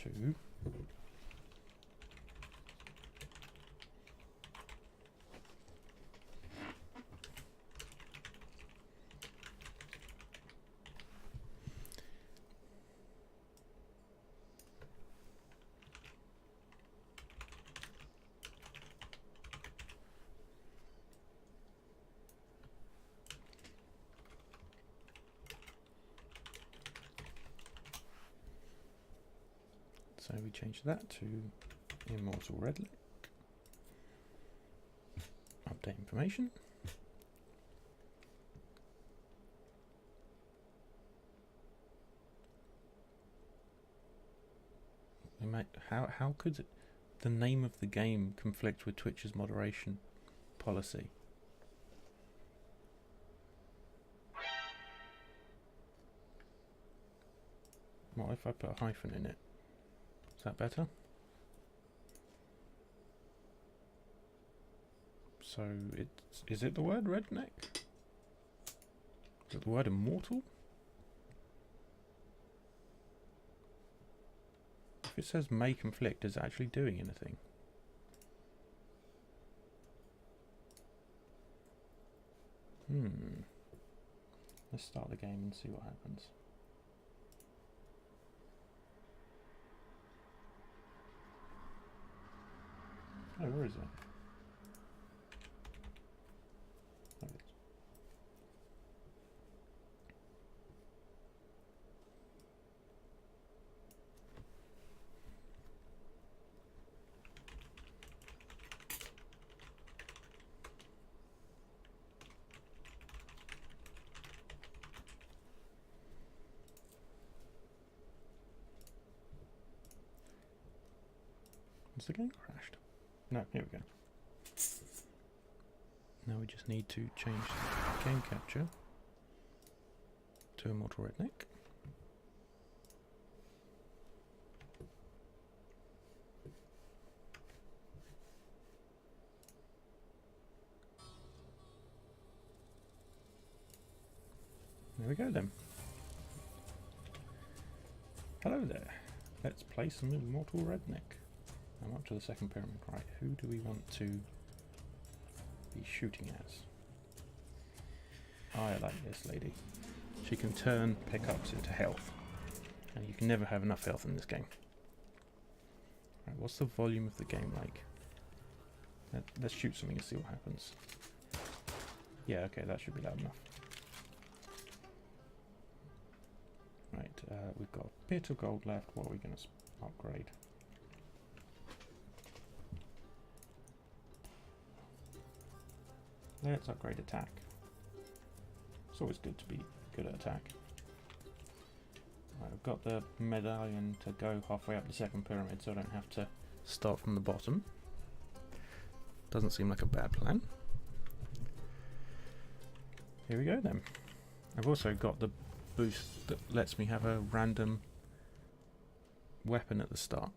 to so we change that to Immortal Redneck. Update information. How could the name of the game conflict with Twitch's moderation policy? What if I put a hyphen in it? Is that better? So is it the word redneck? Is it the word immortal? If it says may conflict, is it actually doing anything? Let's start the game and see what happens. Oh, where is it? There it is. Has the game crashed? No, here we go. Now we just need to change the game capture to Immortal Redneck. There we go then. Hello there. Let's play some Immortal Redneck. I'm up to the second pyramid. Right, who do we want to be shooting as? I like this lady. She can turn pickups into health. And you can never have enough health in this game. Right, what's the volume of the game like? Let's shoot something and see what happens. Yeah, okay, that should be loud enough. Right, we've got a bit of gold left. What are we going to upgrade? Let's upgrade attack. It's always good to be good at attack. Right, I've got the medallion to go halfway up the second pyramid so I don't have to start from the bottom. Doesn't seem like a bad plan. Here we go then. I've also got the boost that lets me have a random weapon at the start,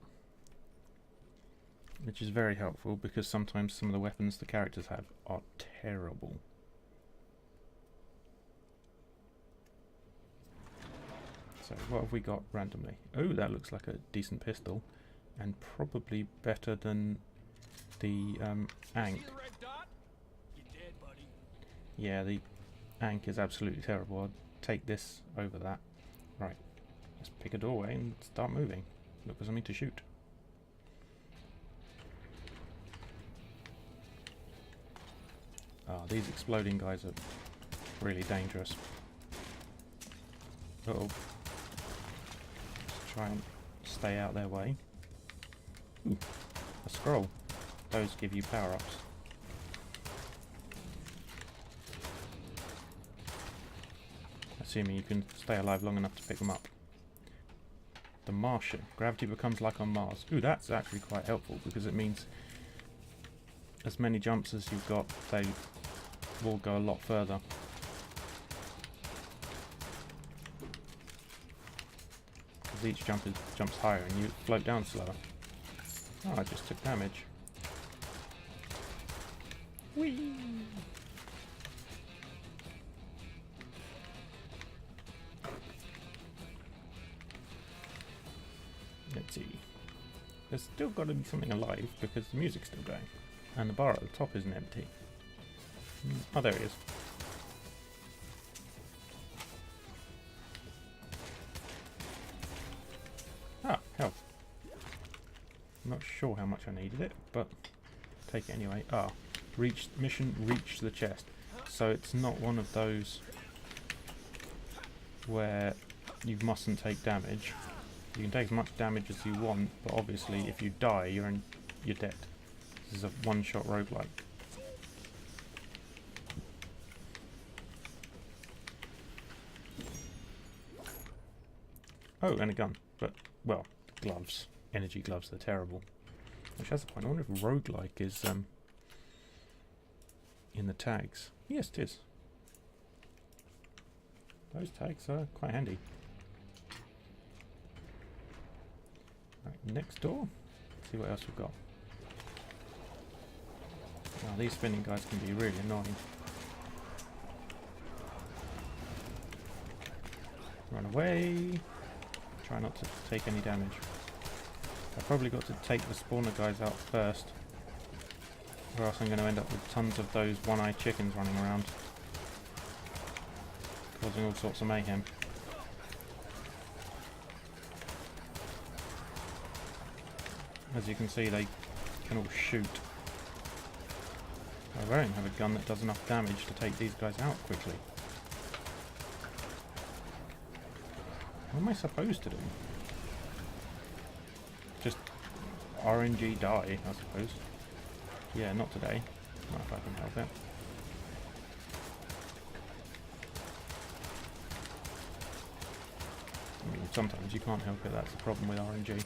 which is very helpful because sometimes some of the weapons the characters have are terrible. So what have we got randomly? Oh, that looks like a decent pistol and probably better than the Ankh. Yeah, the Ankh is absolutely terrible. I'd take this over that. Right, let's pick a doorway and start moving. Look for something to shoot. These exploding guys are really dangerous. Uh-oh. Let's try and stay out their way. Ooh, a scroll. Those give you power-ups. Assuming you can stay alive long enough to pick them up. The Martian. Gravity becomes like on Mars. Ooh, that's actually quite helpful because it means as many jumps as you've got, they will go a lot further. Because each jumps higher and you float down slower. Oh, I just took damage. Whee! Let's empty. There's still got to be something alive because the music's still going. And the bar at the top isn't empty. Oh, there he is. Ah, health. I'm not sure how much I needed it, but take it anyway. Ah, mission, reach the chest. So it's not one of those where you mustn't take damage. You can take as much damage as you want, but obviously if you die, you're dead. This is a one-shot roguelike. Oh, and a gun. But, well, gloves. Energy gloves, they're terrible. Which has a point. I wonder if roguelike is in the tags. Yes, it is. Those tags are quite handy. Right, next door. Let's see what else we've got. Now, these spinning guys can be really annoying. Run away. Try not to take any damage. I've probably got to take the spawner guys out first, or else I'm going to end up with tons of those one-eyed chickens running around, causing all sorts of mayhem. As you can see, they can all shoot. I won't have a gun that does enough damage to take these guys out quickly. What am I supposed to do? Just RNG die, I suppose. Yeah, not today. Not if I can help it. I mean, sometimes you can't help it, that's the problem with RNG.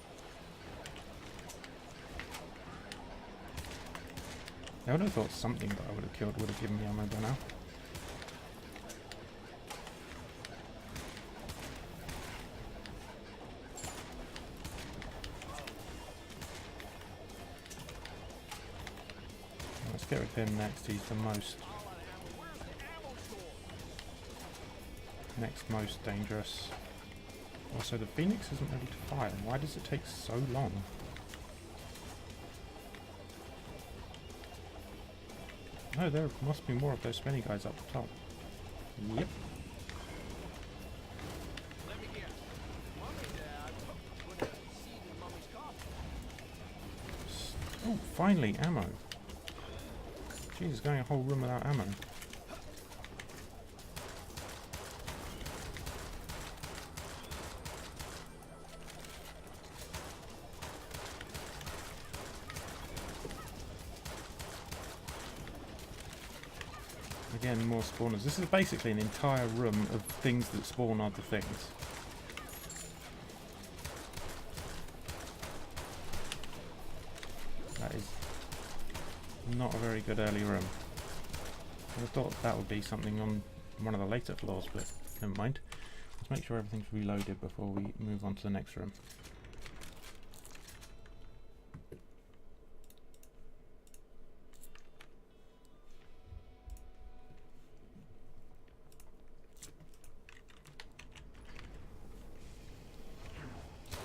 I would have thought something that I would have killed would have given me ammo by now. Let's get with him next, he's the next most dangerous. Also, the Phoenix isn't ready to fire. Why does it take so long? Oh, there must be more of those spinny guys up the top. Yep. Oh, finally, ammo. Jesus, going a whole room without ammo. Again, more spawners. This is basically an entire room of things that spawn other things. That is not a very good early room. I thought that would be something on one of the later floors, but never mind. Let's make sure everything's reloaded before we move on to the next room.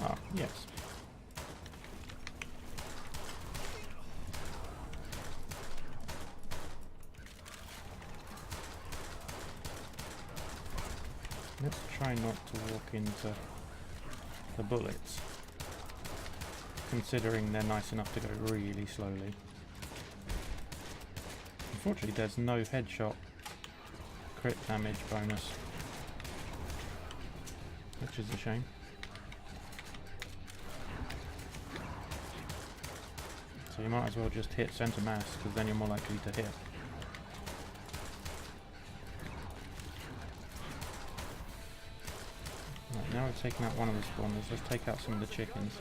Ah, yes. Let's try not to walk into the bullets, considering they're nice enough to go really slowly. Unfortunately, there's no headshot crit damage bonus, which is a shame. So you might as well just hit centre mass, because then you're more likely to hit. Right, now we've taken out one of the spawners, let's take out some of the chickens.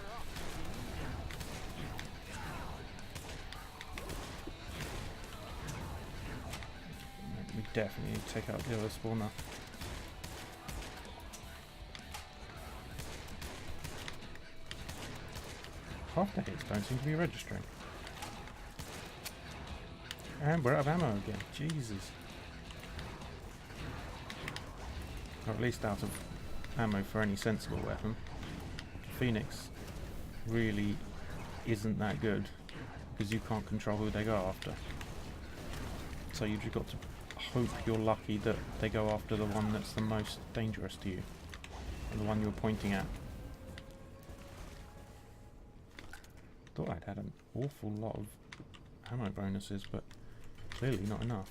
We definitely need to take out the other spawner. Half the hits don't seem to be registering. And we're out of ammo again. Jesus. Or at least out of ammo for any sensible weapon. Phoenix really isn't that good because you can't control who they go after. So you've just got to hope you're lucky that they go after the one that's the most dangerous to you, or the one you're pointing at. Thought I'd had an awful lot of ammo bonuses, but clearly not enough.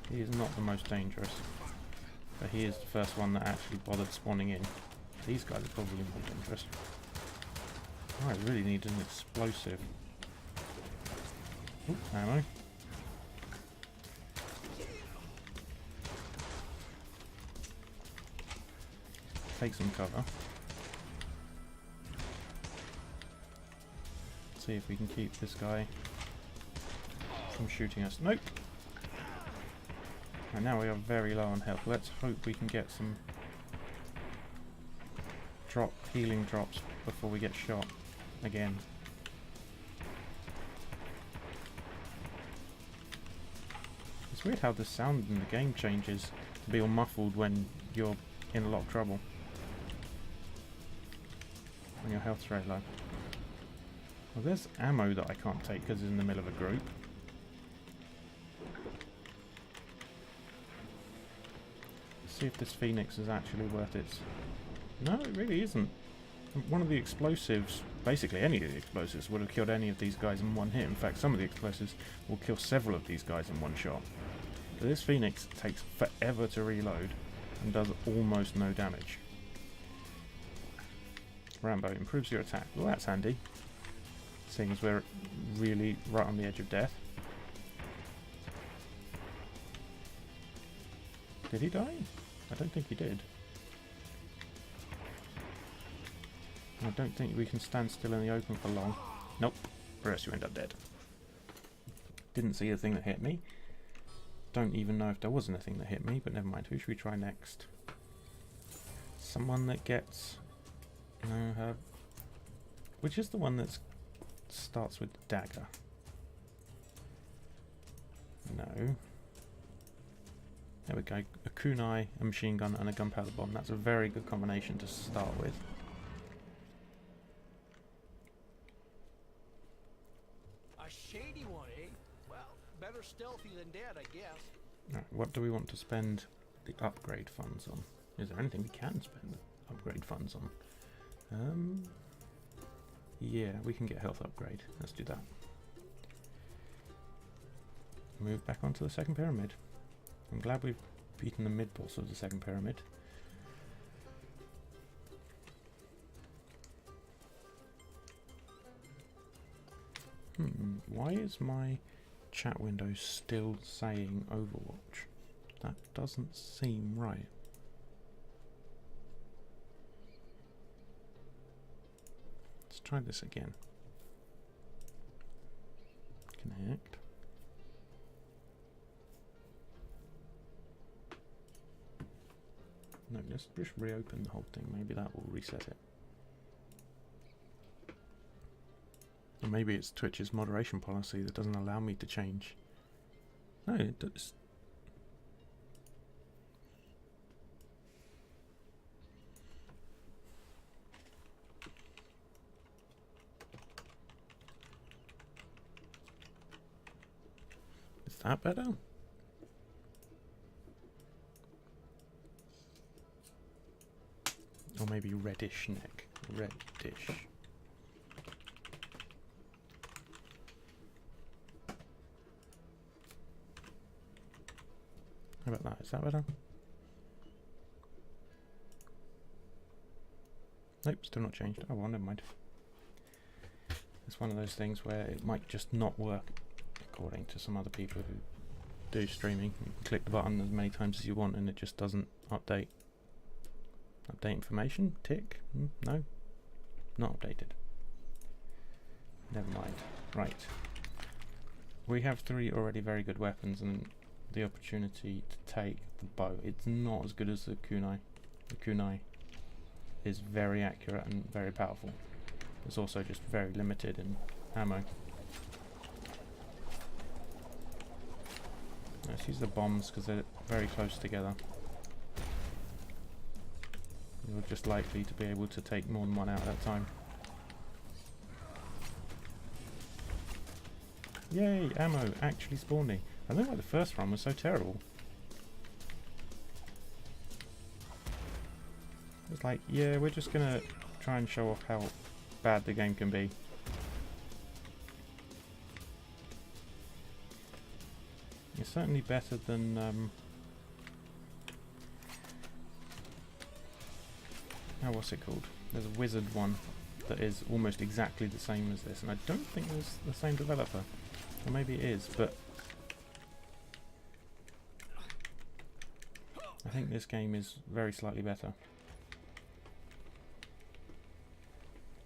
He is not the most dangerous, but he is the first one that actually bothered spawning in. These guys are probably more dangerous. Oh, I really need an explosive. Ooh, ammo. Take some cover. See if we can keep this guy from shooting us. Nope! And now we are very low on health. Let's hope we can get some healing drops before we get shot again. It's weird how the sound in the game changes to be all muffled when you're in a lot of trouble. When your health's very low. Well, there's ammo that I can't take because it's in the middle of a group. Let's see if this Phoenix is actually worth it. No, it really isn't. One of the explosives, basically any of the explosives, would have killed any of these guys in one hit. In fact, some of the explosives will kill several of these guys in one shot. But this Phoenix takes forever to reload and does almost no damage. Rambo improves your attack. Well, that's handy, seeing as we're really right on the edge of death. Did he die? I don't think he did. I don't think we can stand still in the open for long. Nope, or else you end up dead. Didn't see a thing that hit me. Don't even know if there was anything that hit me, but never mind. Who should we try next? Someone that gets... No, her... Which is the one that starts with the dagger? No. There we go. A kunai, a machine gun, and a gunpowder bomb. That's a very good combination to start with. A shady one, eh? Well, better stealthy than dead, I guess. Right, what do we want to spend the upgrade funds on? Is there anything we can spend upgrade funds on? Yeah, we can get health upgrade. Let's do that. Move back onto the second pyramid. I'm glad we've beaten the mid-boss of the second pyramid. Why is my chat window still saying Overwatch? That doesn't seem right. Let's try this again. Connect. No, let's just reopen the whole thing. Maybe that will reset it. Or maybe it's Twitch's moderation policy that doesn't allow me to change. No, it does. Is that better? Or maybe reddish neck. Reddish. How about that? Is that better? Nope, still not changed. Oh well, never mind. It's one of those things where it might just not work according to some other people who do streaming. You can click the button as many times as you want and it just doesn't update. Update information? Tick? No. Not updated. Never mind. Right. We have 3 already very good weapons and the opportunity to take the bow. It's not as good as the kunai. The kunai is very accurate and very powerful. It's also just very limited in ammo. Let's use the bombs because they're very close together. we're just likely to be able to take more than one out at a time. Yay, ammo actually spawning. I don't know why the first run was so terrible. It's like, yeah, we're just gonna try and show off how bad the game can be. It's certainly better than oh, what's it called? There's a wizard one that is almost exactly the same as this, and I don't think it's the same developer. Or maybe it is, but I think this game is very slightly better.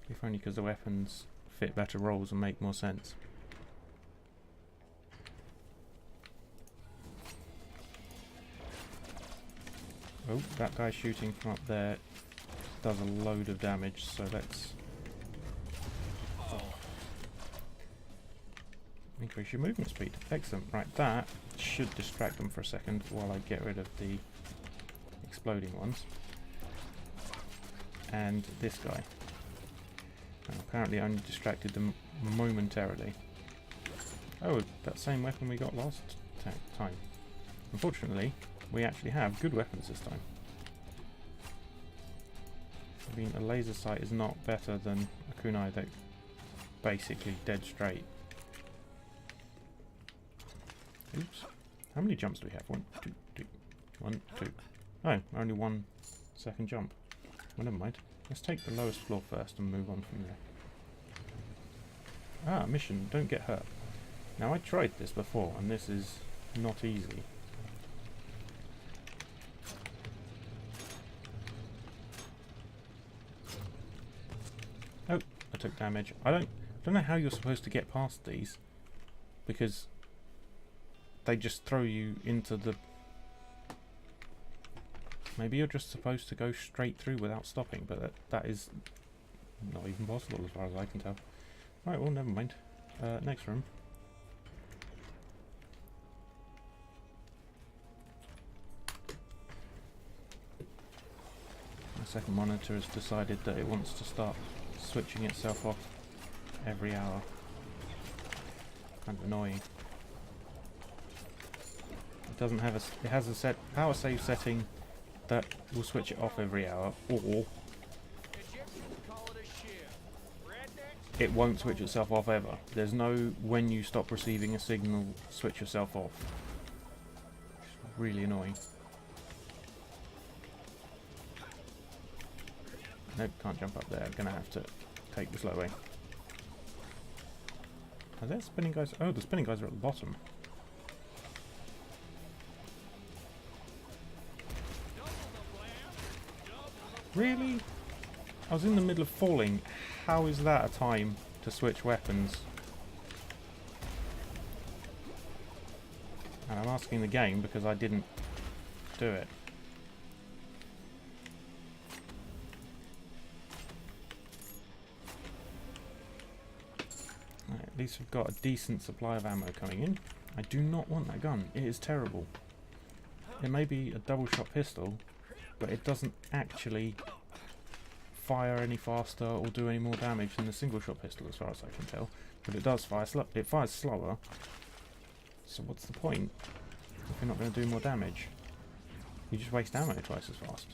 If only because the weapons fit better roles and make more sense. Oh, that guy shooting from up there does a load of damage, so let's increase your movement speed. Excellent. Right, that should distract them for a second while I get rid of the exploding ones. And this guy. Apparently only distracted them momentarily. Oh, that same weapon we got last time. Unfortunately, we actually have good weapons this time. I mean, a laser sight is not better than a kunai that basically dead straight. Oops. How many jumps do we have? 1, 2, 3. 1, 2. Oh, only 1 second jump. Well, never mind. Let's take the lowest floor first and move on from there. Ah, mission, don't get hurt. Now, I tried this before, and this is not easy. Oh, I took damage. I don't know how you're supposed to get past these, because they just throw you into the... Maybe you're just supposed to go straight through without stopping, but that is not even possible as far as I can tell. Right, well, never mind. Next room. The second monitor has decided that it wants to start switching itself off every hour. Kind of annoying. It doesn't have a... It has a set power save setting that will switch it off every hour, or it won't switch itself off ever. There's no when you stop receiving a signal, switch yourself off. It's really annoying. Nope, can't jump up there. Gonna have to take the slow way. Are there spinning guys? Oh, the spinning guys are at the bottom. Really? I was in the middle of falling. How is that a time to switch weapons? And I'm asking the game because I didn't do it. Right, at least we've got a decent supply of ammo coming in. I do not want that gun. It is terrible. It may be a double shot pistol, but it doesn't actually fire any faster or do any more damage than the single shot pistol as far as I can tell. But it does fire it fires slower. So what's the point if you're not going to do more damage? You just waste ammo twice as fast.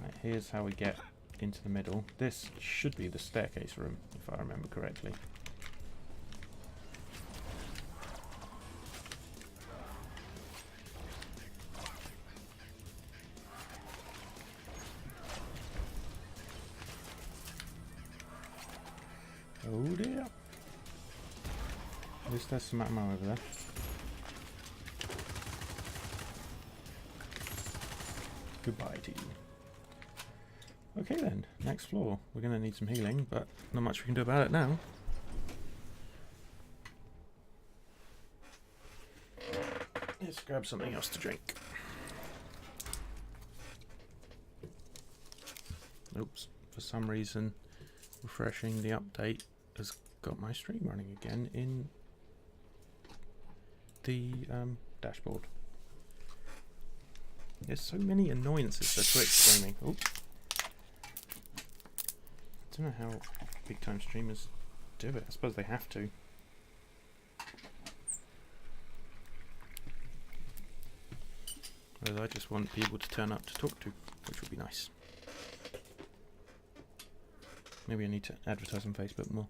Right, here's how we get into the middle. This should be the staircase room, if I remember correctly. Oh dear. At least there's some ammo over there. Goodbye to you. Okay then, next floor. We're going to need some healing, but not much we can do about it now. Let's grab something else to drink. Oops, for some reason refreshing the update has got my stream running again in the dashboard. There's so many annoyances for Twitch streaming. Oops. I don't know how big time streamers do it. I suppose they have to. Whereas I just want people to turn up to talk to, which would be nice. Maybe I need to advertise on Facebook more.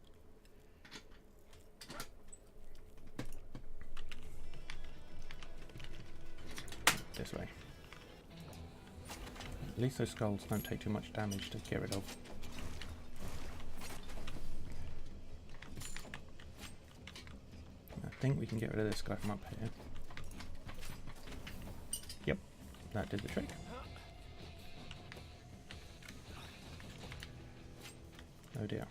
This way. At least those skulls don't take too much damage to get rid of. I think we can get rid of this guy from up here. Yep, that did the trick. Oh dear.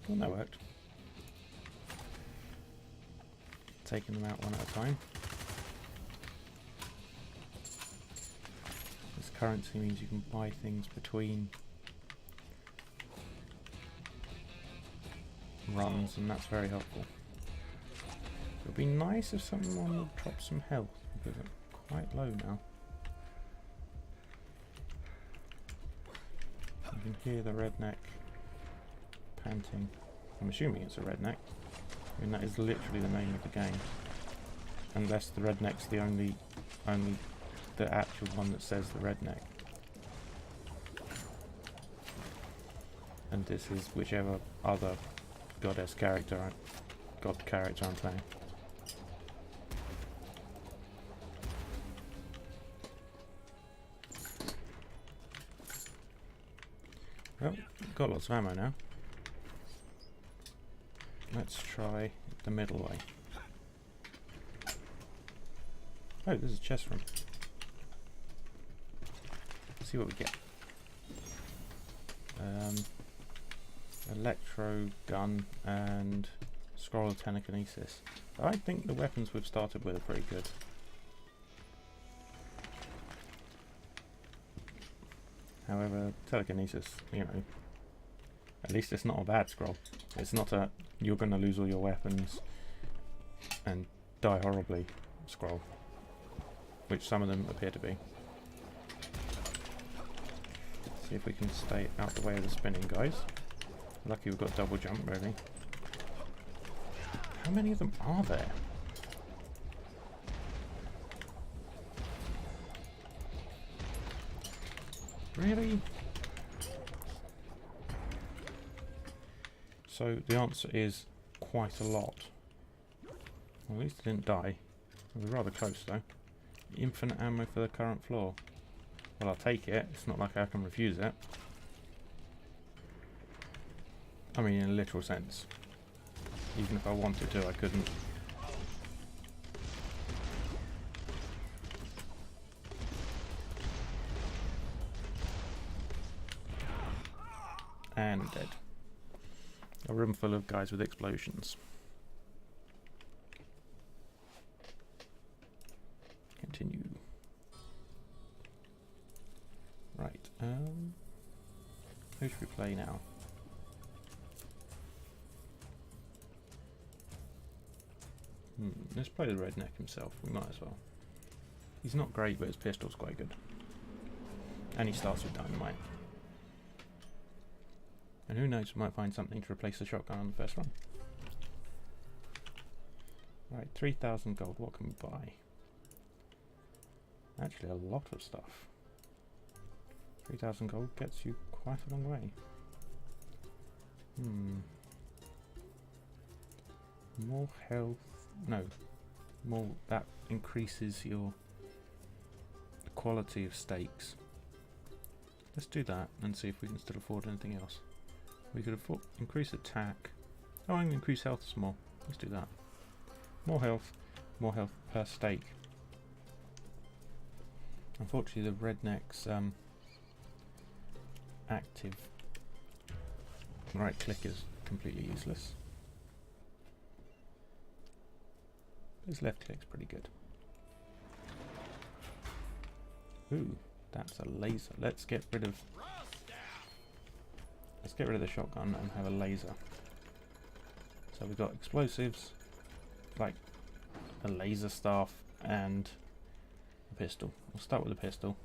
Well, that worked. Taking them out one at a time. This currency means you can buy things between runs, and that's very helpful. It would be nice if someone would drop some health, because I'm quite low now. You can hear the redneck panting. I'm assuming it's a redneck. I mean, that is literally the name of the game. Unless the redneck's the only the actual one that says the redneck. And this is whichever other god character I'm playing. Well, got lots of ammo now. Let's try the middle way. Oh, this is a chest room. Let's see what we get. Electro gun and scroll of telekinesis. I think the weapons we've started with are pretty good. However, telekinesis, you know, at least it's not a bad scroll. It's not a you're going to lose all your weapons and die horribly scroll, which some of them appear to be. See if we can stay out the way of the spinning guys. Lucky we've got double jump ready. How many of them are there? Really? So the answer is quite a lot. Well, at least I didn't die. It was rather close though. Infinite ammo for the current floor. Well, I'll take it. It's not like I can refuse it. I mean, in a literal sense. Even if I wanted to, I couldn't. And I'm dead. A room full of guys with explosions. Continue. Right, who should we play now? Let's play the redneck himself, we might as well. He's not great, but his pistol's quite good. And he starts with dynamite. And who knows, we might find something to replace the shotgun on the first run. Right, 3,000 gold, what can we buy? Actually, a lot of stuff. 3,000 gold gets you quite a long way. More health. No. More. That increases your quality of stakes. Let's do that and see if we can still afford anything else. We could afford increase attack. Oh, and increase health some more. Let's do that. More health per stake. Unfortunately, the redneck's active right click is completely useless. His left click's pretty good. Ooh, that's a laser. Let's get rid of the shotgun and have a laser. So we've got explosives, like a laser staff, and a pistol. We'll start with a pistol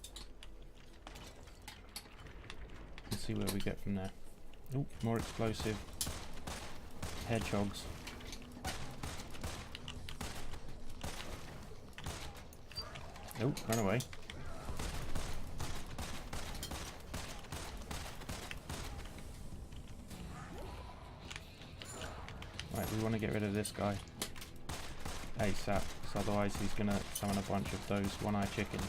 and see where we get from there. Oh, more explosive hedgehogs. Oh, run away. Right, we want to get rid of this guy ASAP, because otherwise he's going to summon a bunch of those one-eyed chickens.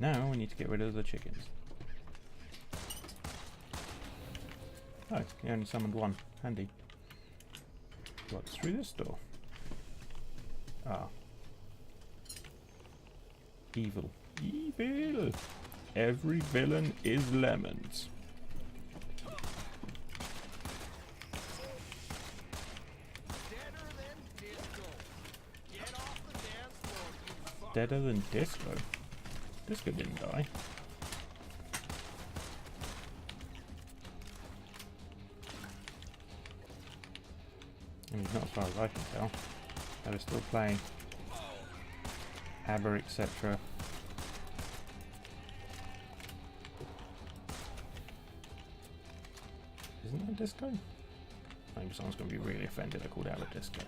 Now we need to get rid of the chickens. Oh, he only summoned one. Handy. What's through this door? Ah. Evil. Evil! Every villain is lemons. Deader than Disco? Disco didn't die. I mean, not as far as I can tell. They were still playing ABBA, etc. Isn't that Disco? Maybe someone's going to be really offended I called ABBA Disco.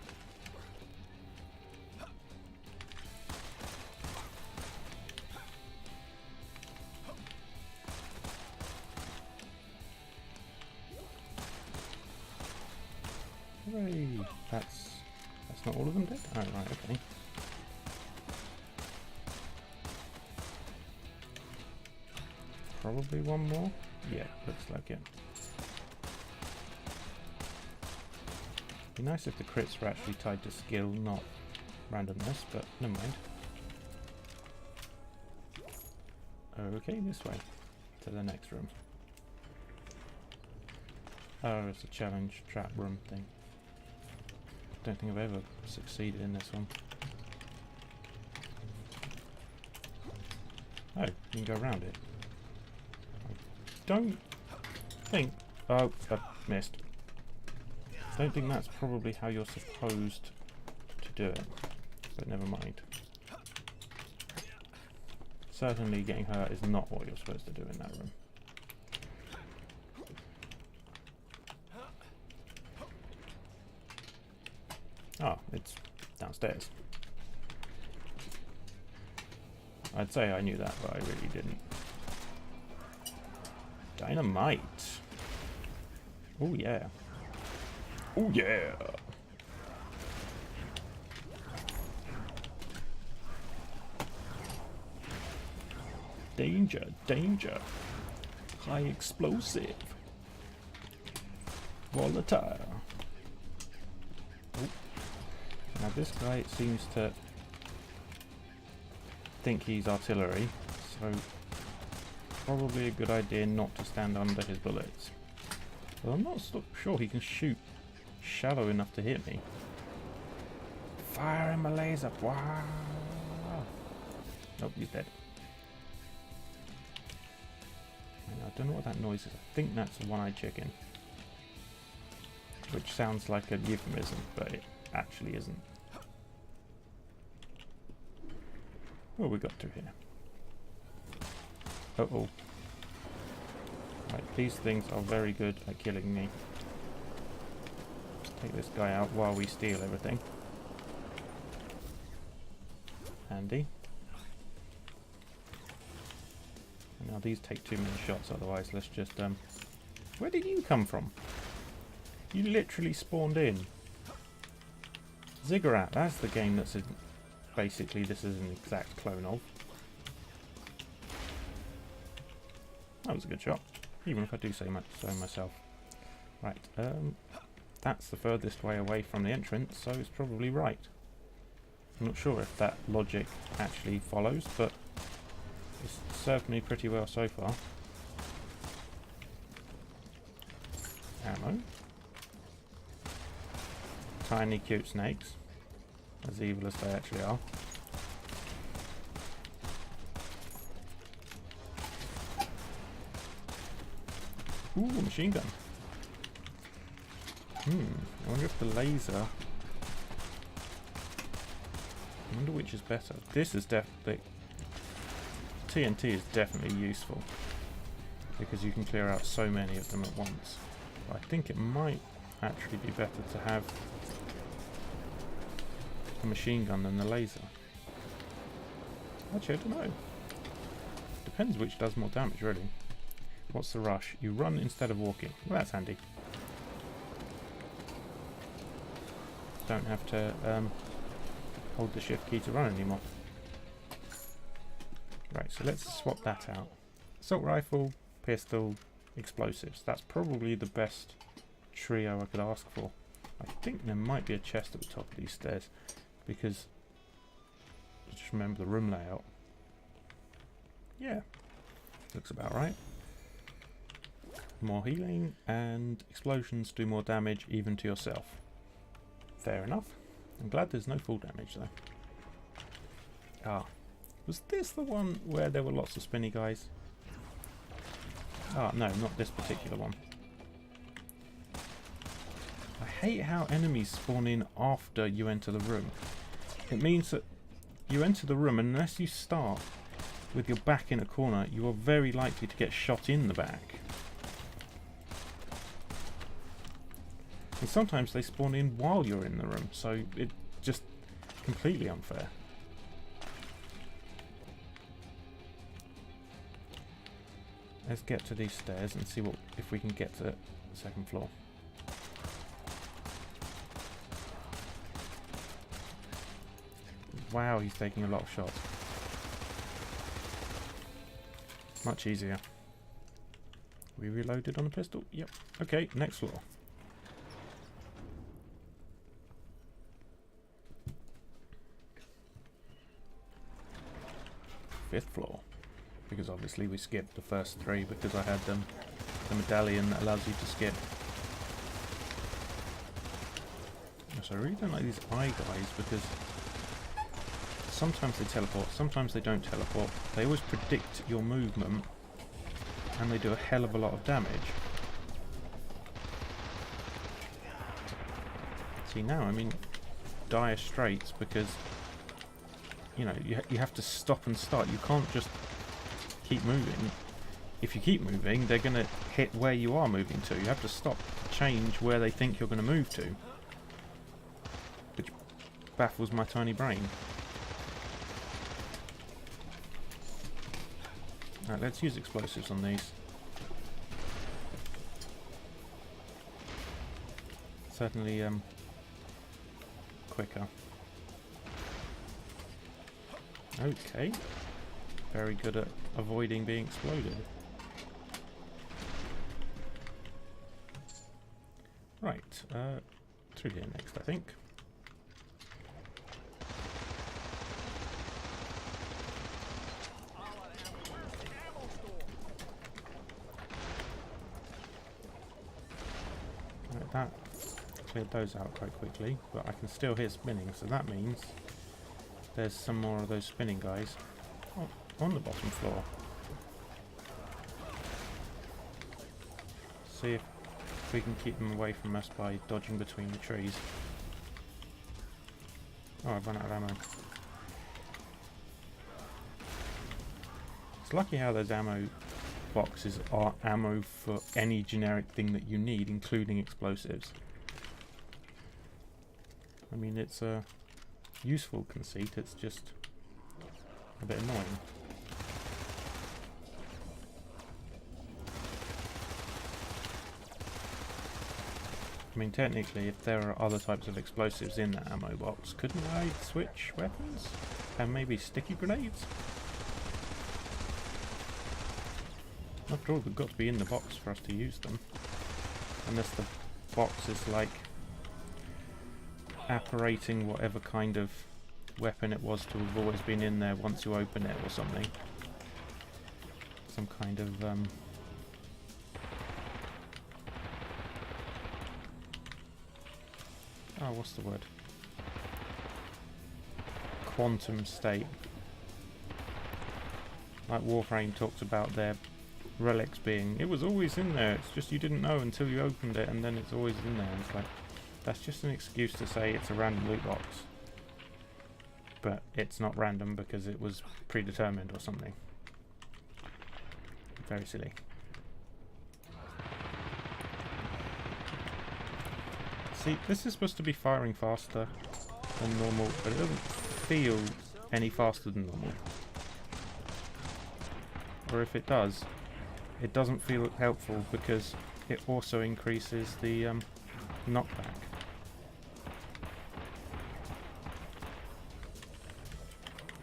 Hooray! That's not all of them dead? Oh, right, okay. Probably one more? Yeah, looks like it. Be nice if the crits were actually tied to skill, not randomness, but never mind. Okay, this way. To the next room. Oh, it's a challenge trap room thing. Don't think I've ever succeeded in this one. Oh, you can go around it. I don't think... Oh, I missed. Don't think that's probably how you're supposed to do it. But never mind. Certainly getting hurt is not what you're supposed to do in that room. Oh, it's downstairs. I'd say I knew that, but I really didn't. Dynamite! Oh yeah. Oh yeah! Danger, danger! High explosive! Volatile! Oh. Now this guy seems to think he's artillery, so probably a good idea not to stand under his bullets. But I'm not sure he can shoot shallow enough to hit me. Fire him a laser! Wow! Nope, he's dead. I don't know what that noise is. I think that's a one-eyed chicken. Which sounds like a euphemism, but it actually isn't. What have we got to here? Uh-oh. Right, these things are very good at killing me. Take this guy out while we steal everything. Handy. Now these take too many shots, otherwise let's just where did you come from? You literally spawned in. Ziggurat, that's the game that's basically this is an exact clone of. That was a good shot, even if I do say so myself. Right, that's the furthest way away from the entrance, so it's probably right. I'm not sure if that logic actually follows, but it's served me pretty well so far. Ammo. Tiny cute snakes. As evil as they actually are. Ooh, machine gun. I wonder if the laser wonder which is better. This is definitely... TNT is definitely useful, because you can clear out so many of them at once. But I think it might actually be better to have a machine gun than the laser. Actually, I don't know. Depends which does more damage, really. What's the rush? You run instead of walking. Well, that's handy. Don't have to hold the shift key to run anymore. Right, so let's swap that out. Assault rifle, pistol, explosives. That's probably the best trio I could ask for. I think there might be a chest at the top of these stairs, because just remember the room layout. Yeah, looks about right. More healing, and explosions do more damage even to yourself. Fair enough. I'm glad there's no full damage though. Ah, was this the one where there were lots of spinny guys? Ah, no, not this particular one. I hate how enemies spawn in after you enter the room. It means that you enter the room, and unless you start with your back in a corner, you are very likely to get shot in the back. And sometimes they spawn in while you're in the room, so it's just completely unfair. Let's get to these stairs and see if we can get to the second floor. Wow, he's taking a lot of shots. Much easier. We reloaded on a pistol? Yep. Okay, next floor. Fifth floor, because obviously we skipped the first three because I had the medallion that allows you to skip. So I really don't like these eye guys, because sometimes they teleport, sometimes they don't teleport. They always predict your movement, and they do a hell of a lot of damage. See, now I'm in dire straits because, you know, you have to stop and start. You can't just keep moving. If you keep moving, they're going to hit where you are moving to. You have to stop, change where they think you're going to move to. Which baffles my tiny brain. Right, let's use explosives on these. Certainly quicker. Okay. Very good at avoiding being exploded. Right, through here next, I think. Right, that cleared those out quite quickly, but I can still hear spinning, so that means there's some more of those spinning guys on the bottom floor. See if we can keep them away from us by dodging between the trees. Oh, I've run out of ammo. It's lucky how those ammo boxes are ammo for any generic thing that you need, including explosives. I mean, it's a useful conceit, it's just a bit annoying. I mean, technically, if there are other types of explosives in that ammo box, couldn't I switch weapons? And maybe sticky grenades? After all, they've got to be in the box for us to use them. Unless the box is like apparating whatever kind of weapon it was to have always been in there once you open it or something. Some kind of oh, what's the word? Quantum state. Like Warframe talked about their relics being, it was always in there, it's just you didn't know until you opened it, and then it's always in there. And it's like, that's just an excuse to say it's a random loot box. but it's not random because it was predetermined or something. Very silly. See, this is supposed to be firing faster than normal, but it doesn't feel any faster than normal. Or if it does, it doesn't feel helpful because it also increases the knockback.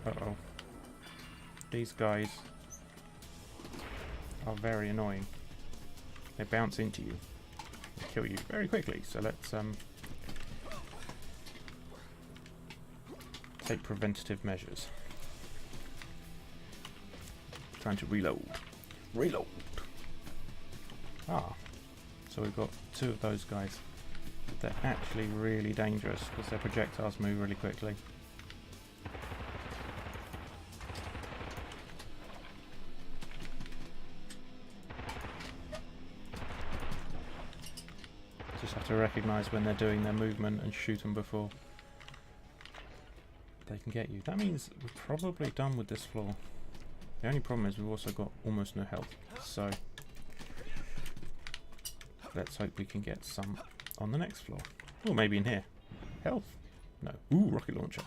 Uh-oh. These guys are very annoying. They bounce into you and kill you very quickly, so let's take preventative measures. Trying to reload. Reload! Ah, so we've got two of those guys. They're actually really dangerous because their projectiles move really quickly. Just have to recognise when they're doing their movement and shoot them before they can get you. That means we're probably done with this floor. The only problem is we've also got almost no health, so let's hope we can get some on the next floor. Or maybe in here. Health? No. Ooh, rocket launcher.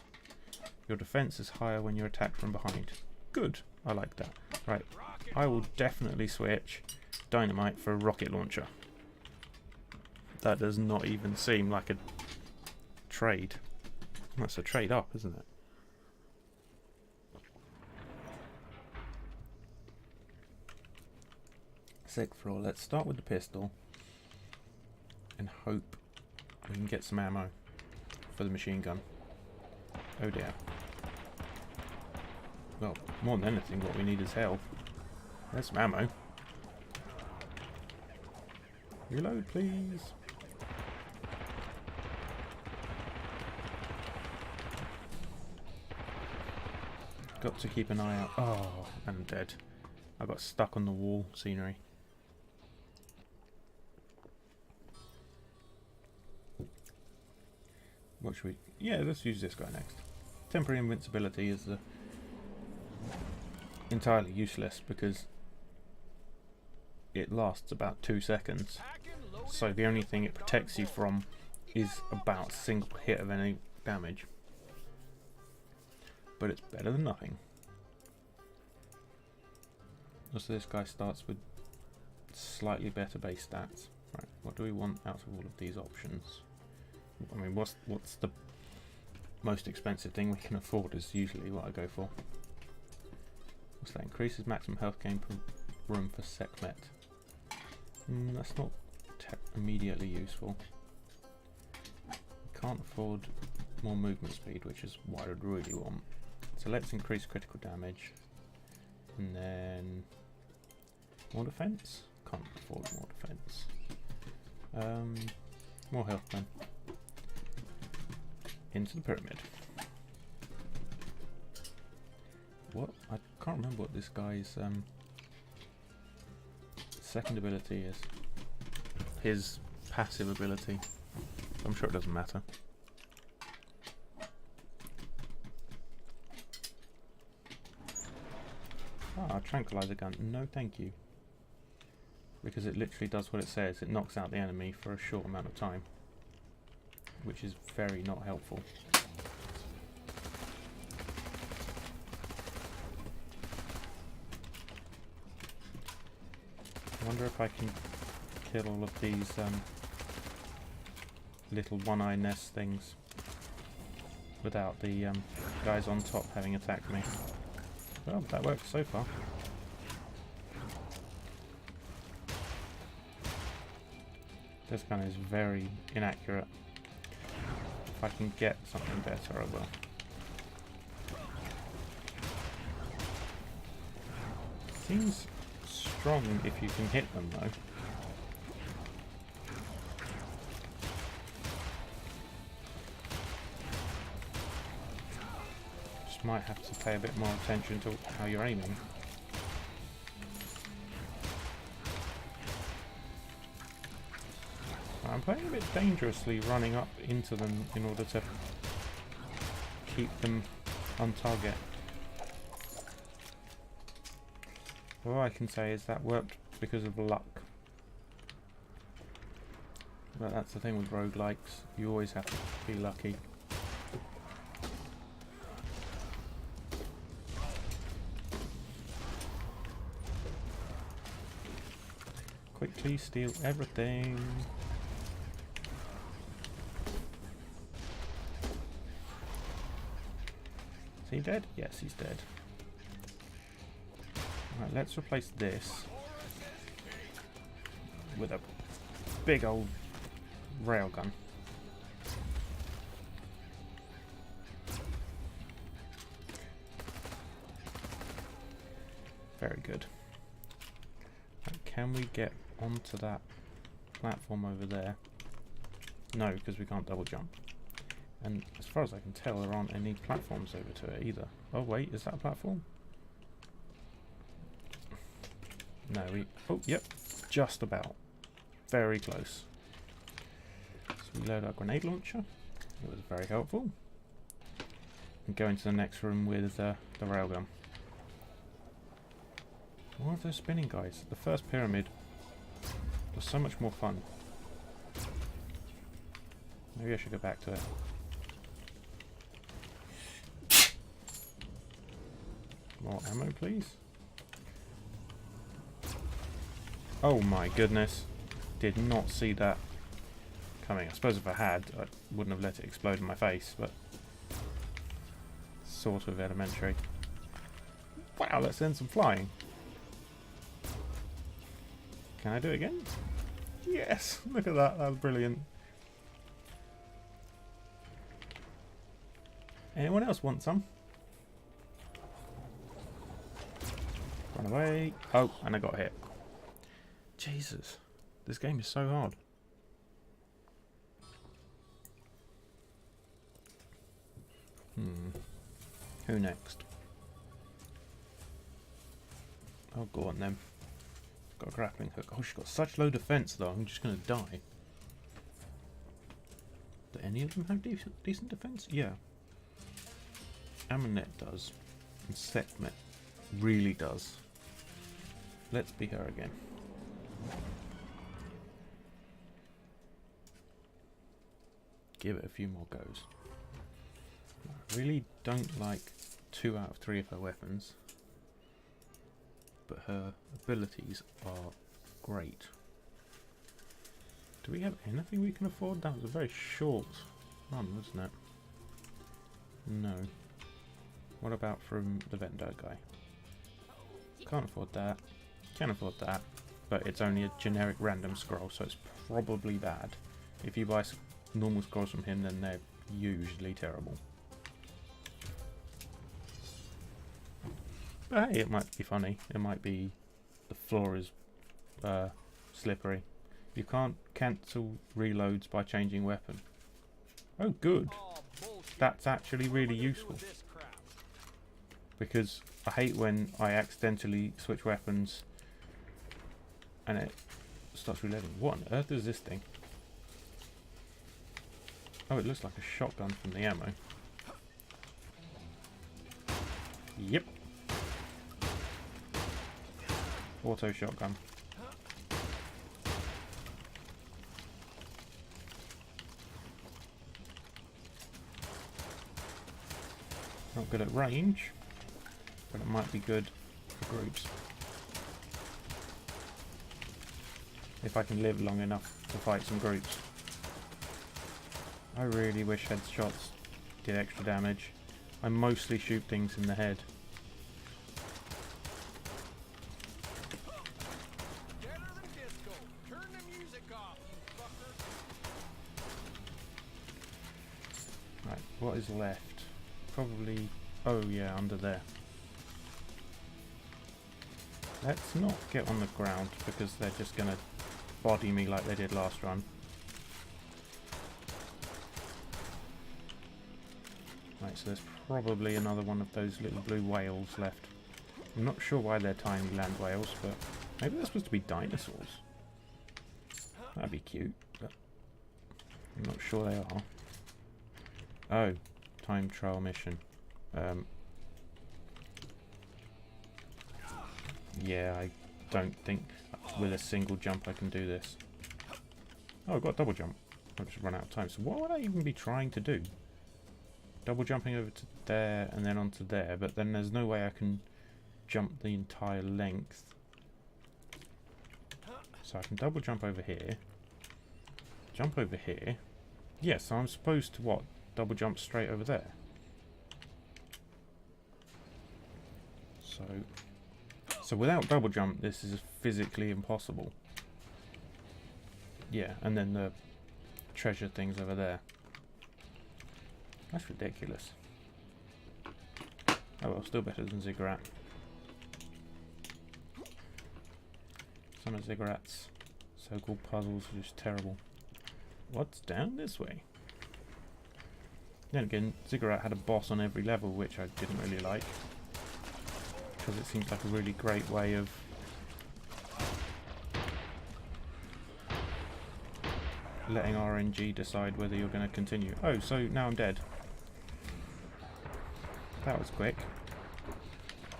Your defense is higher when you're attacked from behind. Good. I like that. Right. I will definitely switch dynamite for a rocket launcher. That does not even seem like a trade. That's a trade up, isn't it? Sixth floor. Let's start with the pistol and hope we can get some ammo for the machine gun. Oh dear. Well, more than anything, what we need is health. There's some ammo. Reload, please. Got to keep an eye out. Oh, I'm dead. I got stuck on the wall scenery. What should we... Yeah, let's use this guy next. Temporary invincibility is entirely useless because it lasts about 2 seconds. So the only thing it protects you from is about a single hit of any damage. But it's better than nothing. Also, this guy starts with slightly better base stats. Right, what do we want out of all of these options? I mean, what's the most expensive thing we can afford is usually what I go for. What's that? Increases maximum health gain per room for Sekhmet. That's not immediately useful. Can't afford more movement speed, which is what I'd really want. So let's increase critical damage. And then more defense? Can't afford more defense. More health then. Into the pyramid. What? I can't remember what this guy's second ability is. His passive ability. I'm sure it doesn't matter. Ah, tranquilizer gun. No, thank you. Because it literally does what it says. It knocks out the enemy for a short amount of time, which is very not helpful. I wonder if I can kill all of these little one-eye nest things without the guys on top having attacked me. Well, that works so far. This gun is very inaccurate. If I can get something better, I will. Seems strong if you can hit them, though. Just might have to pay a bit more attention to how you're aiming. I'm playing a bit dangerously, running up into them in order to keep them on target. All I can say is that worked because of luck. But that's the thing with roguelikes, you always have to be lucky. Quickly steal everything. Is he dead? Yes, he's dead. Right, let's replace this with a big old railgun. Very good. Right, can we get onto that platform over there? No, because we can't double jump. And as far as I can tell, there aren't any platforms over to it either. Oh wait, is that a platform? No, we... Oh, yep. Just about. Very close. So we load our grenade launcher. It was very helpful. And go into the next room with the railgun. More of those spinning guys. The first pyramid was so much more fun. Maybe I should go back to it. More ammo, please. Oh my goodness. Did not see that coming. I suppose if I had, I wouldn't have let it explode in my face, but sort of elementary. Wow, let's send some flying. Can I do it again? Yes! Look at that, that was brilliant. Anyone else want some? Run away. Oh, and I got hit. Jesus, this game is so hard. Who next? Oh, go on then. Got a grappling hook. Oh, she's got such low defense though, I'm just gonna die. Do any of them have decent defense? Yeah. Ammonet does. And Sekhmet really does. Let's be her again. Give it a few more goes. I really don't like 2 out of 3 of her weapons, but her abilities are great. Do we have anything we can afford? That was a very short run, wasn't it? No. What about from the vendor guy? Can't afford that. Can afford that. But it's only a generic random scroll, so it's probably bad. If you buy normal scrolls from him, then they're usually terrible. But hey, it might be funny. It might be the floor is slippery. You can't cancel reloads by changing weapon. Oh, good. That's actually really useful. Because I hate when I accidentally switch weapons and it starts reloading. What on earth is this thing? Oh, it looks like a shotgun from the ammo. Yep. Auto shotgun. Not good at range, but it might be good for groups. If I can live long enough to fight some groups. I really wish headshots did extra damage. I mostly shoot things in the head. Right, what is left? Probably... oh yeah, under there. Let's not get on the ground because they're just gonna body me like they did last run. Right, so there's probably another one of those little blue whales left. I'm not sure why they're tiny land whales, but maybe they're supposed to be dinosaurs. That'd be cute, but I'm not sure they are. Oh, time trial mission. Yeah, I don't think with a single jump I can do this. Oh, I've got a double jump. I've just run out of time. So what would I even be trying to do? Double jumping over to there and then onto there, but then there's no way I can jump the entire length. So I can double jump over here. Jump over here. Yeah, so I'm supposed to what? Double jump straight over there. So without double jump, this is physically impossible. Yeah, and then the treasure thing's over there. That's ridiculous. Oh well, still better than Ziggurat. Some of Ziggurat's so-called puzzles are just terrible. What's down this way? Then again, Ziggurat had a boss on every level, which I didn't really like. Because it seems like a really great way of letting RNG decide whether you're going to continue. Oh, so now I'm dead. That was quick.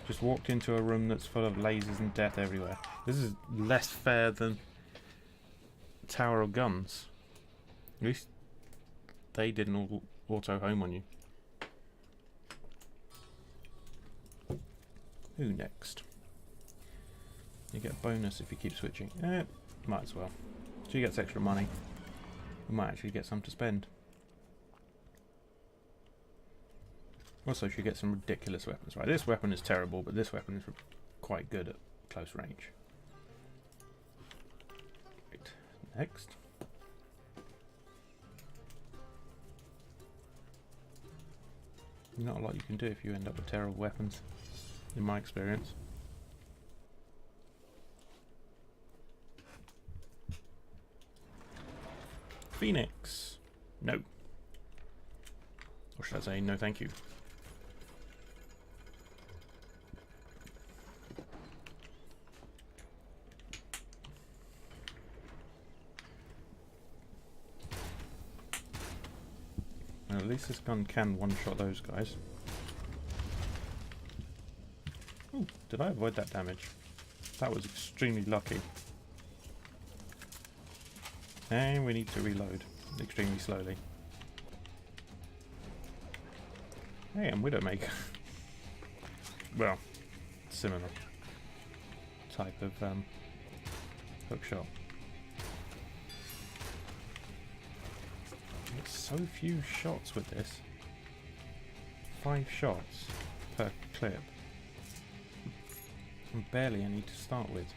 Just walked into a room that's full of lasers and death everywhere. This is less fair than Tower of Guns. At least they didn't auto home on you. Who next? You get a bonus if you keep switching. Might as well. She gets extra money. We might actually get some to spend. Also, she gets some ridiculous weapons. Right, this weapon is terrible, but this weapon is quite good at close range. Right, next. Not a lot you can do if you end up with terrible weapons, in my experience. Phoenix. No. Or should I say no thank you. Well, at least this gun can one-shot those guys. Ooh, did I avoid that damage? That was extremely lucky. And we need to reload extremely slowly. Hey, and Widowmaker. Well, similar type of hook shot. It's so few shots with this. 5 shots per clip. And barely any to start with.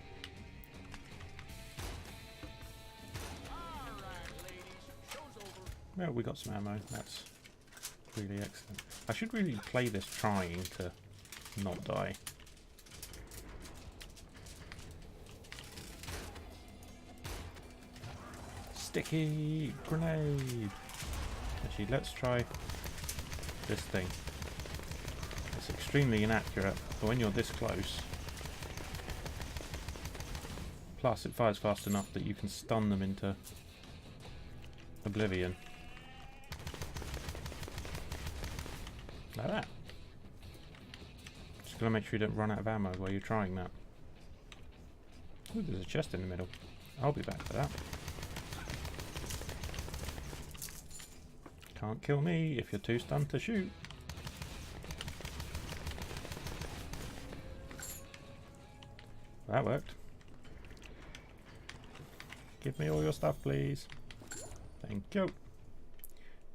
Well, we got some ammo. That's really excellent. I should really play this trying to not die. Sticky grenade. Actually, let's try this thing. It's extremely inaccurate, but when you're this close, plus it fires fast enough that you can stun them into oblivion. Like that. Just gotta make sure you don't run out of ammo while you're trying that. Ooh, there's a chest in the middle. I'll be back for that. Can't kill me if you're too stunned to shoot. That worked. Give me all your stuff, please. Thank you.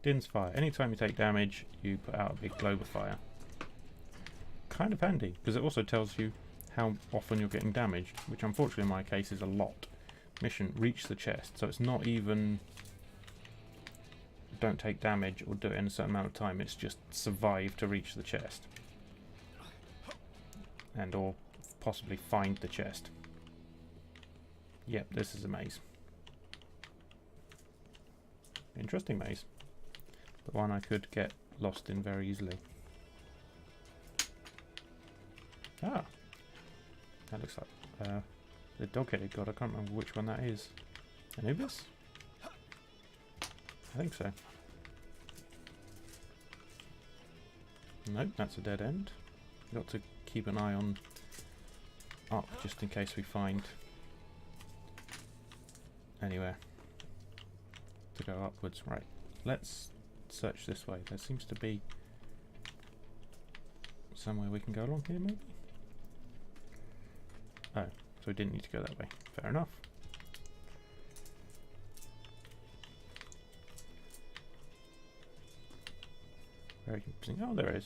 Din's fire. Anytime you take damage, you put out a big globe of fire. Kind of handy, because it also tells you how often you're getting damaged, which unfortunately in my case is a lot. Mission, reach the chest. So it's not even don't take damage or do it in a certain amount of time, it's just survive to reach the chest. And or possibly find the chest. Yep, this is a maze. Interesting maze. But one I could get lost in very easily. Ah! That looks like the dog-headed god. I can't remember which one that is. Anubis? I think so. Nope, that's a dead end. Got to keep an eye on up just in case we find anywhere to go upwards. Right, let's search this way. There seems to be somewhere we can go along here, maybe? Oh, so we didn't need to go that way. Fair enough. Very confusing. Oh, there is.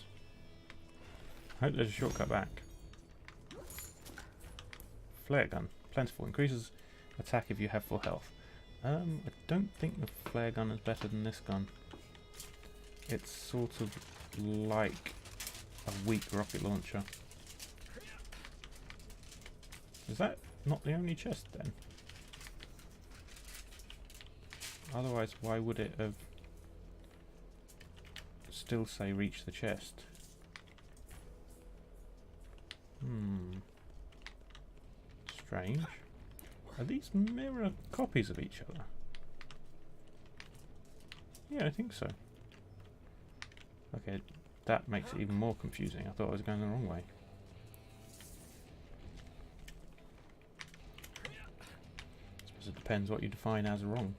I hope there's a shortcut back. Flare gun. Plentiful. Increases attack if you have full health. I don't think the flare gun is better than this gun. It's sort of like a weak rocket launcher. Is that not the only chest then? Otherwise, why would it have still say reach the chest? Strange. Are these mirror copies of each other? Yeah, I think so. Okay, that makes it even more confusing. I thought I was going the wrong way. I suppose it depends what you define as wrong.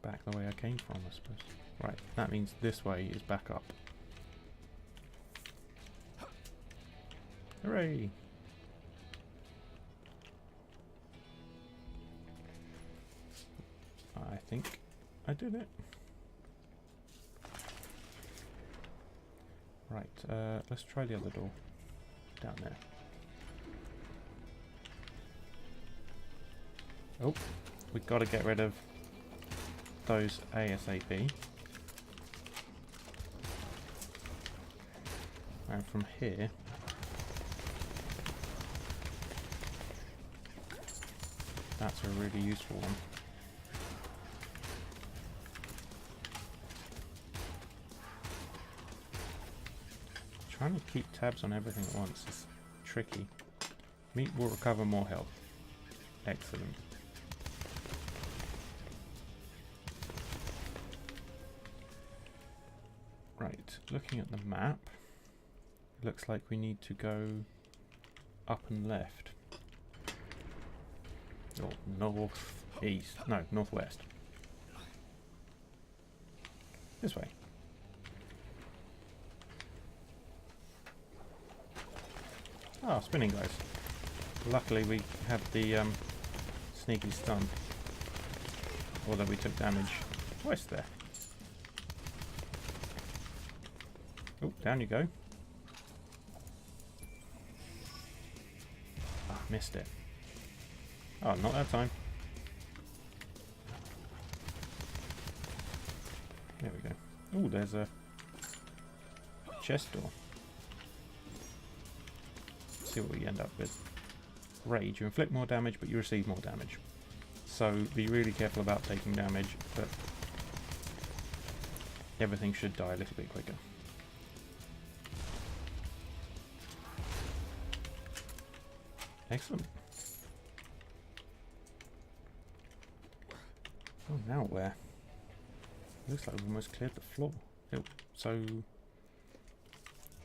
Back the way I came from, I suppose. Right, that means this way is back up. Hooray! I think I did it. Right, let's try the other door. Down there. Oh, we've got to get rid of those ASAP. And from here, that's a really useful one. Trying to keep tabs on everything at once is tricky. Meat will recover more health. Excellent. Right, looking at the map, it looks like we need to go up and left. Or north, east, no, northwest. This way. Ah, spinning guys. Luckily we have the sneaky stun. Although we took damage west there. Oh, down you go. Ah, missed it. Oh, not that time. There we go. Oh, there's a chest door. Let's see what we end up with. Rage. You inflict more damage, but you receive more damage. So be really careful about taking damage, but everything should die a little bit quicker. Excellent. Oh, now where? Looks like we've almost cleared the floor. Oh, so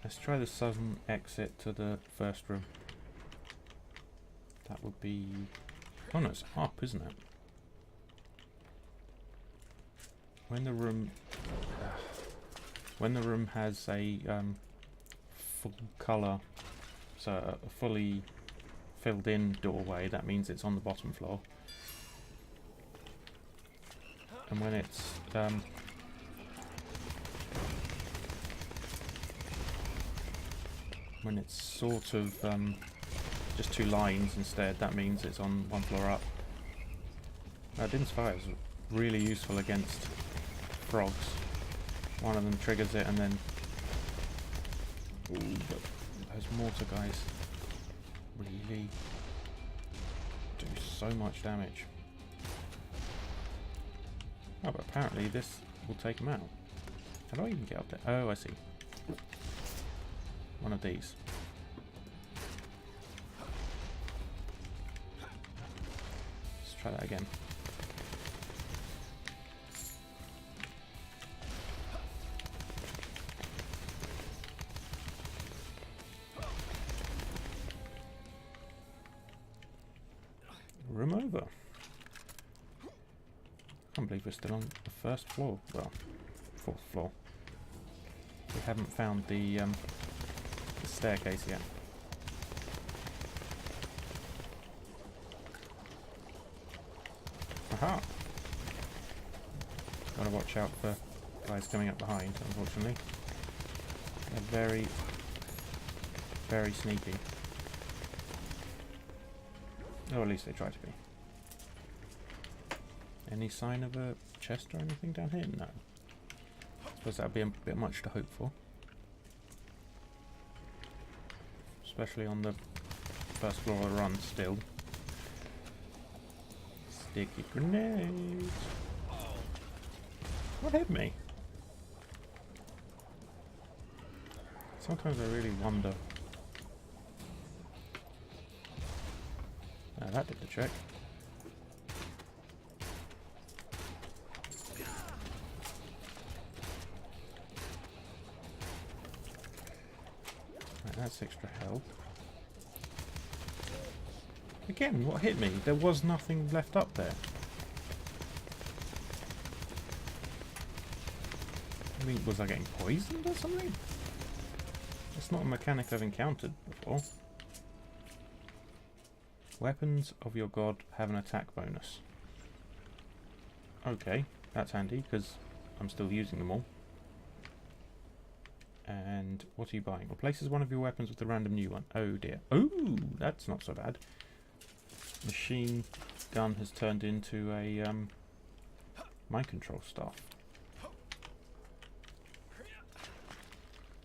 let's try the southern exit to the first room. That would be... oh no, it's up, isn't it? When the room has a full colour, so a fully filled in doorway, that means it's on the bottom floor. And when it's sort of just two lines instead, that means it's on one floor up. Din's Fire is really useful against frogs. One of them triggers it and then... ooh, but those mortar guys really do so much damage. Oh, but apparently this will take them out. How do I even get up there? Oh, I see. One of these. Let's try that again. room over. Can't believe we're still on the first floor. Well, fourth floor. We haven't found the staircase yet. Aha! Gotta watch out for guys coming up behind, unfortunately. They're very, very sneaky. Or at least they try to be. Any sign of a chest or anything down here? No. I suppose that would be a bit much to hope for. Especially on the first floor of the run still. Sticky grenades! What hit me? Sometimes I really wonder. That did the trick. Right, that's extra health. Again, what hit me? There was nothing left up there. I mean, was I getting poisoned or something? It's not a mechanic I've encountered before. Weapons of your god have an attack bonus. Okay, that's handy because I'm still using them all. And what are you buying? Replaces one of your weapons with a random new one. Oh dear. Oh, that's not so bad. Machine gun has turned into a mind control staff.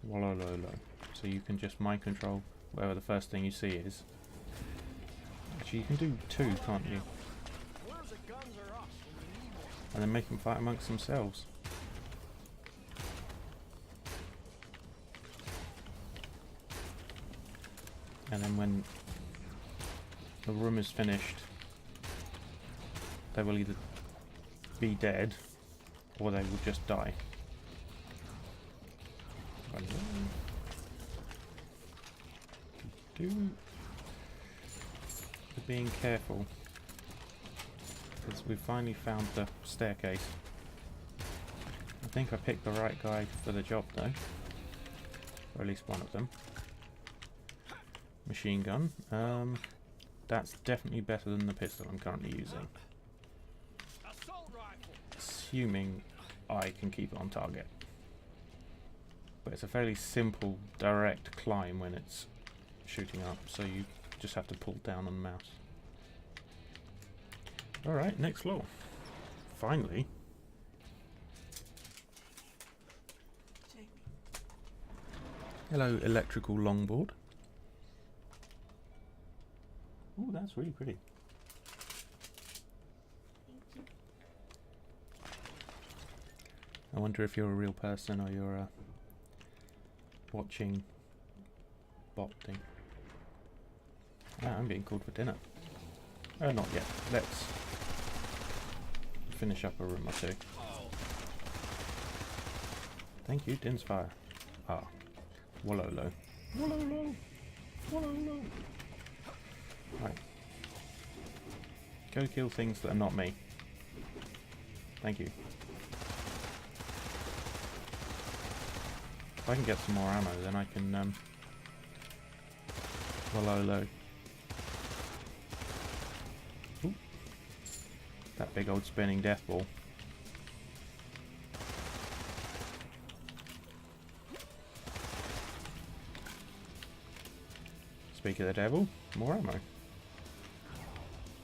Wolololo. So you can just mind control whatever the first thing you see is. Actually, you can do two, can't you? And then make them fight amongst themselves. And then when the room is finished, they will either be dead or they will just die. Being careful, because we finally found the staircase. I think I picked the right guy for the job though, or at least one of them. Machine gun. That's definitely better than the pistol I'm currently using. Assuming I can keep it on target. But it's a fairly simple, direct climb when it's shooting up, so you just have to pull down on the mouse. Alright, next floor. Finally. Hello, electrical longboard. Ooh, that's really pretty. I wonder if you're a real person or you're watching bot thing. Ah, I'm being called for dinner. Oh, not yet. Let's finish up a room or two. Thank you, Din's fire. Ah, Wololo. Wololo! Wololo! Right. Go kill things that are not me. Thank you. If I can get some more ammo, then I can, Wololo. Ooh. That big old spinning death ball. Speak of the devil, more ammo.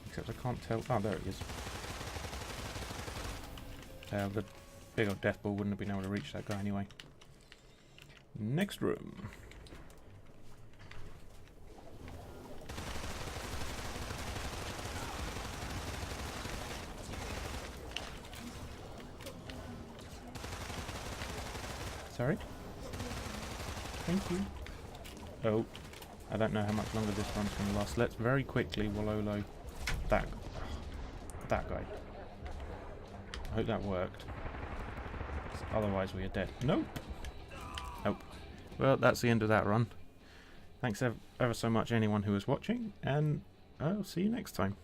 Except I can't tell. Oh, there it is. The big old death ball wouldn't have been able to reach that guy anyway. Next room. Sorry? Thank you. Oh, I don't know how much longer this one's going to last. Let's very quickly Wololo that guy. I hope that worked. Otherwise we are dead. Nope. Nope. Well, that's the end of that run. Thanks ever so much anyone who was watching, and I'll see you next time.